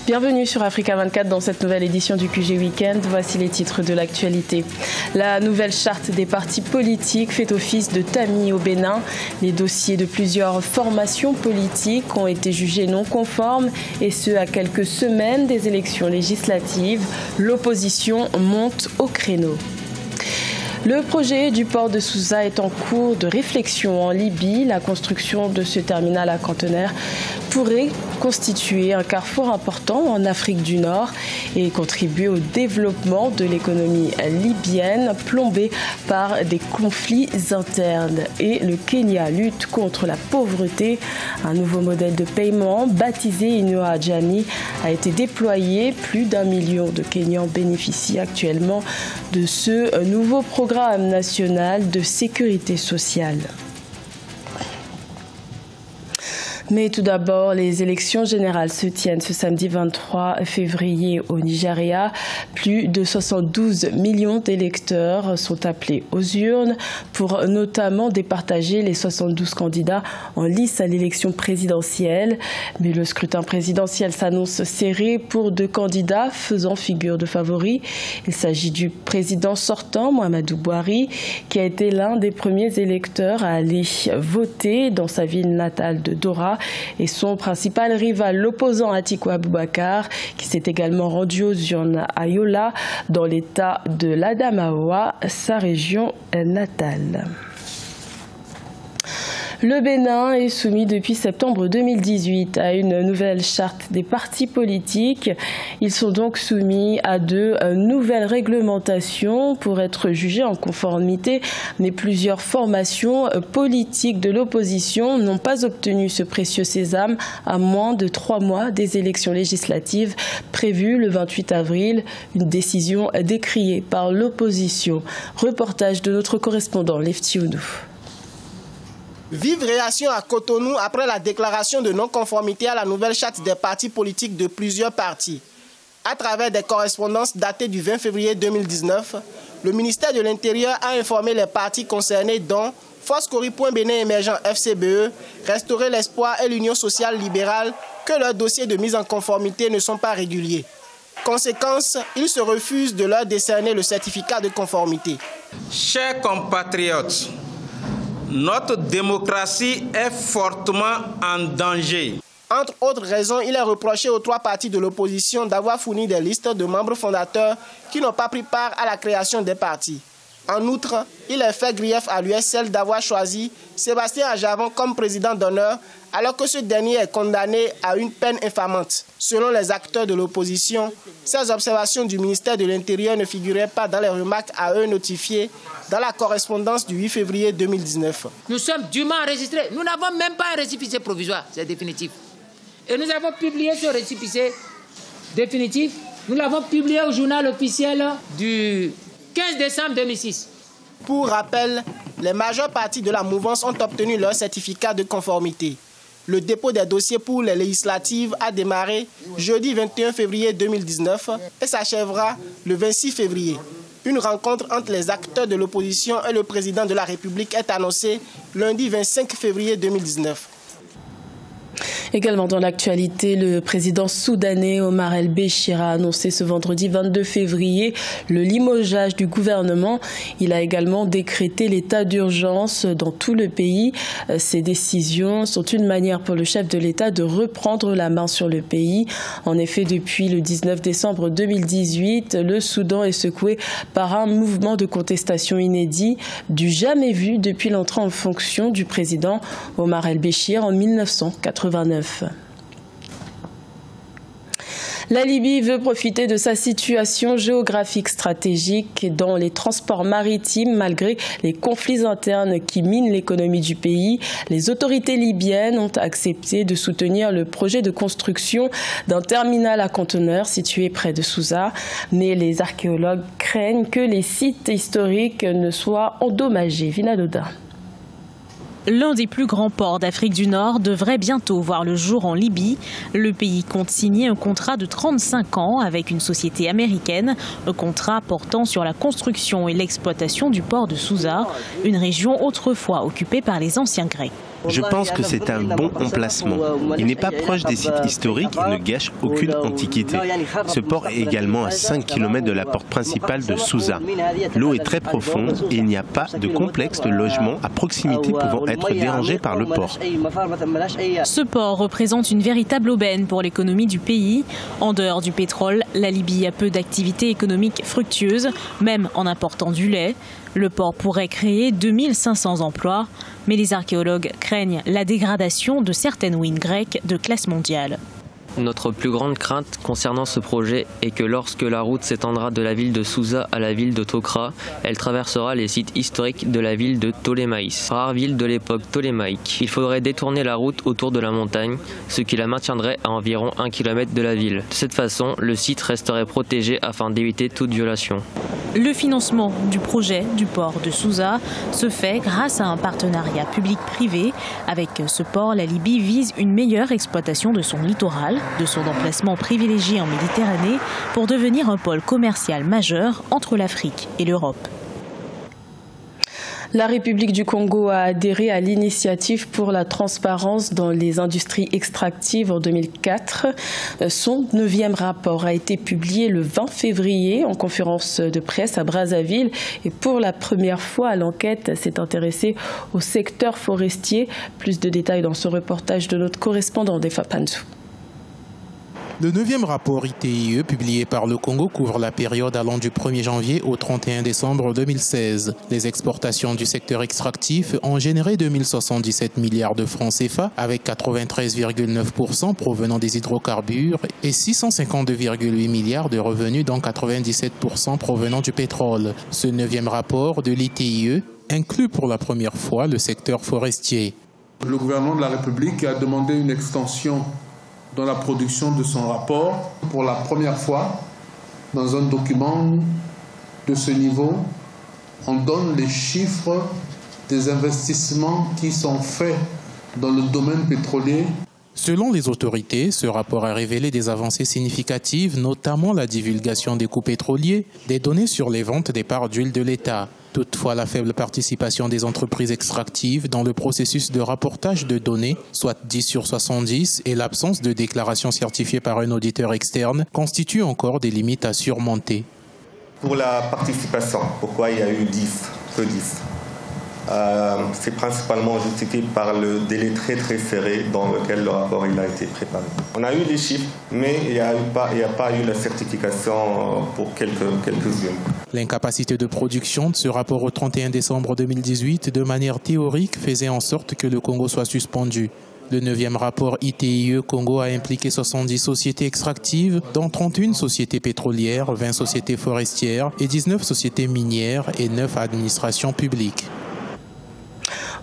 Bienvenue sur Africa 24 dans cette nouvelle édition du QG Weekend. Voici les titres de l'actualité. La nouvelle charte des partis politiques fait office de tamis au Bénin. Les dossiers de plusieurs formations politiques ont été jugés non conformes et ce à quelques semaines des élections législatives. L'opposition monte au créneau. Le projet du port de Souza est en cours de réflexion en Libye. La construction de ce terminal à conteneurs pourrait constituer un carrefour important en Afrique du Nord et contribuer au développement de l'économie libyenne plombée par des conflits internes. Et le Kenya lutte contre la pauvreté. Un nouveau modèle de paiement baptisé Inua Jamii a été déployé. Plus d'1 million de Kenyans bénéficient actuellement de ce nouveau programme national de sécurité sociale. Mais tout d'abord, les élections générales se tiennent ce samedi 23 février au Nigeria. Plus de 72 millions d'électeurs sont appelés aux urnes pour notamment départager les 72 candidats en lice à l'élection présidentielle. Mais le scrutin présidentiel s'annonce serré pour 2 candidats faisant figure de favoris. Il s'agit du président sortant, Muhammadu Buhari, qui a été l'un des premiers électeurs à aller voter dans sa ville natale de Dora, et son principal rival, l'opposant Atiku Abubakar, qui s'est également rendu aux urnes à Yola, dans l'état de l'Adamawa, sa région natale. Le Bénin est soumis depuis septembre 2018 à une nouvelle charte des partis politiques. Ils sont donc soumis à 2 nouvelles réglementations pour être jugés en conformité. Mais plusieurs formations politiques de l'opposition n'ont pas obtenu ce précieux sésame à moins de 3 mois des élections législatives prévues le 28 avril. Une décision décriée par l'opposition. Reportage de notre correspondant Lefty Oudou. Vive réaction à Cotonou après la déclaration de non-conformité à la nouvelle charte des partis politiques de plusieurs partis. À travers des correspondances datées du 20 février 2019, le ministère de l'Intérieur a informé les partis concernés dont Force Cori-Point Bénin Émergent FCBE, Restaurer l'Espoir et l'Union Sociale Libérale que leurs dossiers de mise en conformité ne sont pas réguliers. Conséquence, ils se refusent de leur décerner le certificat de conformité. Chers compatriotes, notre démocratie est fortement en danger. Entre autres raisons, il est reproché aux 3 partis de l'opposition d'avoir fourni des listes de membres fondateurs qui n'ont pas pris part à la création des partis. En outre, il est fait grief à l'USL d'avoir choisi Sébastien Ajavon comme président d'honneur alors que ce dernier est condamné à une peine infamante. Selon les acteurs de l'opposition, ces observations du ministère de l'Intérieur ne figuraient pas dans les remarques à eux notifiées dans la correspondance du 8 février 2019. Nous sommes dûment enregistrés. Nous n'avons même pas un récépissé provisoire, c'est définitif. Et nous avons publié ce récépissé définitif. Nous l'avons publié au journal officiel du 15 décembre 2006. Pour rappel, les majeures parties de la mouvance ont obtenu leur certificat de conformité. Le dépôt des dossiers pour les législatives a démarré jeudi 21 février 2019 et s'achèvera le 26 février. Une rencontre entre les acteurs de l'opposition et le président de la République est annoncée lundi 25 février 2019. Également dans l'actualité, le président soudanais Omar el-Béchir a annoncé ce vendredi 22 février le limogeage du gouvernement. Il a également décrété l'état d'urgence dans tout le pays. Ces décisions sont une manière pour le chef de l'État de reprendre la main sur le pays. En effet, depuis le 19 décembre 2018, le Soudan est secoué par un mouvement de contestation inédit, du jamais vu depuis l'entrée en fonction du président Omar el-Béchir en 1989. La Libye veut profiter de sa situation géographique stratégique dans les transports maritimes malgré les conflits internes qui minent l'économie du pays. Les autorités libyennes ont accepté de soutenir le projet de construction d'un terminal à conteneurs situé près de Souza. Mais les archéologues craignent que les sites historiques ne soient endommagés. Vina Loda. L'un des plus grands ports d'Afrique du Nord devrait bientôt voir le jour en Libye. Le pays compte signer un contrat de 35 ans avec une société américaine, un contrat portant sur la construction et l'exploitation du port de Souza, une région autrefois occupée par les anciens Grecs. Je pense que c'est un bon emplacement. Il n'est pas proche des sites historiques et ne gâche aucune antiquité. Ce port est également à 5 km de la porte principale de Sousa. L'eau est très profonde et il n'y a pas de complexe de logement à proximité pouvant être dérangé par le port. Ce port représente une véritable aubaine pour l'économie du pays. En dehors du pétrole, la Libye a peu d'activités économiques fructueuses, même en important du lait. Le port pourrait créer 2500 emplois, mais les archéologues craignent la dégradation de certaines ruines grecques de classe mondiale. Notre plus grande crainte concernant ce projet est que lorsque la route s'étendra de la ville de Sousa à la ville de Tokra, elle traversera les sites historiques de la ville de Ptolémaïs, rare ville de l'époque ptolémaïque. Il faudrait détourner la route autour de la montagne, ce qui la maintiendrait à environ 1 km de la ville. De cette façon, le site resterait protégé afin d'éviter toute violation. Le financement du projet du port de Sousa se fait grâce à un partenariat public-privé. Avec ce port, la Libye vise une meilleure exploitation de son littoral, de son emplacement privilégié en Méditerranée, pour devenir un pôle commercial majeur entre l'Afrique et l'Europe. La République du Congo a adhéré à l'initiative pour la transparence dans les industries extractives en 2004. Son 9e rapport a été publié le 20 février en conférence de presse à Brazzaville. Et pour la première fois, l'enquête s'est intéressée au secteur forestier. Plus de détails dans ce reportage de notre correspondant Defa Panzou. Le 9e rapport ITIE publié par le Congo couvre la période allant du 1er janvier au 31 décembre 2016. Les exportations du secteur extractif ont généré 2077 milliards de francs CFA avec 93,9% provenant des hydrocarbures et 652,8 milliards de revenus dont 97% provenant du pétrole. Ce 9e rapport de l'ITIE inclut pour la première fois le secteur forestier. Le gouvernement de la République a demandé une extension dans la production de son rapport. Pour la première fois, dans un document de ce niveau, on donne les chiffres des investissements qui sont faits dans le domaine pétrolier. Selon les autorités, ce rapport a révélé des avancées significatives, notamment la divulgation des coûts pétroliers, des données sur les ventes des parts d'huile de l'État. Toutefois, la faible participation des entreprises extractives dans le processus de rapportage de données, soit 10 sur 70, et l'absence de déclaration certifiée par un auditeur externe constituent encore des limites à surmonter. Pour la participation, pourquoi il y a eu 10, que 10 c'est principalement justifié par le délai très serré dans lequel le rapport il a été préparé. On a eu les chiffres, mais il n'y a pas eu la certification pour quelques-unes. L'incapacité de production de ce rapport au 31 décembre 2018, de manière théorique, faisait en sorte que le Congo soit suspendu. Le 9e rapport ITIE Congo a impliqué 70 sociétés extractives, dont 31 sociétés pétrolières, 20 sociétés forestières et 19 sociétés minières et 9 administrations publiques.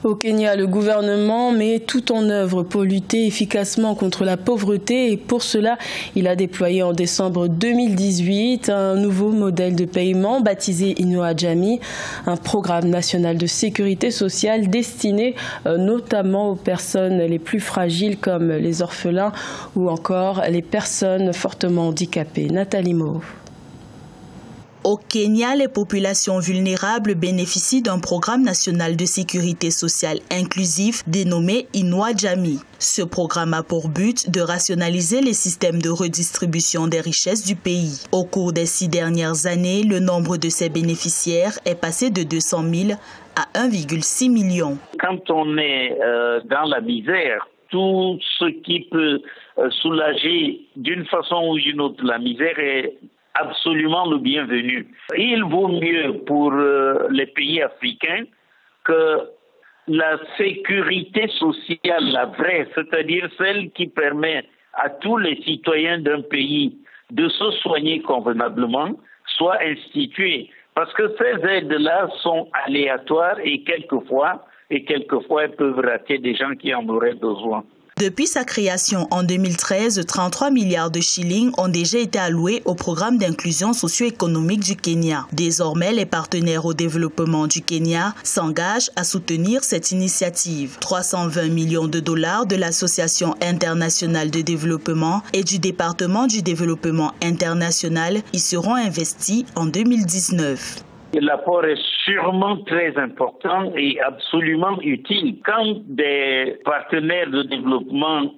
Au Kenya, le gouvernement met tout en œuvre pour lutter efficacement contre la pauvreté et pour cela, il a déployé en décembre 2018 un nouveau modèle de paiement baptisé Inua Jamii, un programme national de sécurité sociale destiné notamment aux personnes les plus fragiles comme les orphelins ou encore les personnes fortement handicapées. Nathalie Mo. Au Kenya, les populations vulnérables bénéficient d'un programme national de sécurité sociale inclusif dénommé Inua Jamii. Ce programme a pour but de rationaliser les systèmes de redistribution des richesses du pays. Au cours des 6 dernières années, le nombre de ses bénéficiaires est passé de 200 000 à 1,6 million. Quand on est dans la misère, tout ce qui peut soulager d'une façon ou d'une autre la misère est absolument le bienvenu. Il vaut mieux pour les pays africains que la sécurité sociale, la vraie, c'est-à-dire celle qui permet à tous les citoyens d'un pays de se soigner convenablement, soit instituée. Parce que ces aides-là sont aléatoires et quelquefois elles peuvent rater des gens qui en auraient besoin. Depuis sa création en 2013, 33 milliards de shillings ont déjà été alloués au programme d'inclusion socio-économique du Kenya. Désormais, les partenaires au développement du Kenya s'engagent à soutenir cette initiative. 320 millions de dollars de l'Association internationale de développement et du département du développement international y seront investis en 2019. L'apport est sûrement très important et absolument utile. Quand des partenaires de développement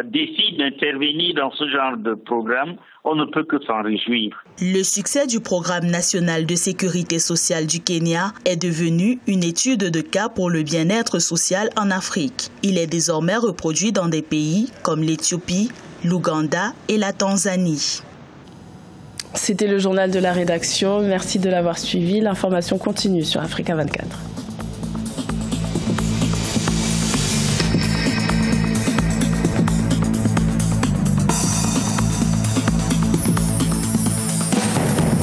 décident d'intervenir dans ce genre de programme, on ne peut que s'en réjouir. Le succès du programme national de sécurité sociale du Kenya est devenu une étude de cas pour le bien-être social en Afrique. Il est désormais reproduit dans des pays comme l'Éthiopie, l'Ouganda et la Tanzanie. C'était le journal de la rédaction. Merci de l'avoir suivi. L'information continue sur Africa 24.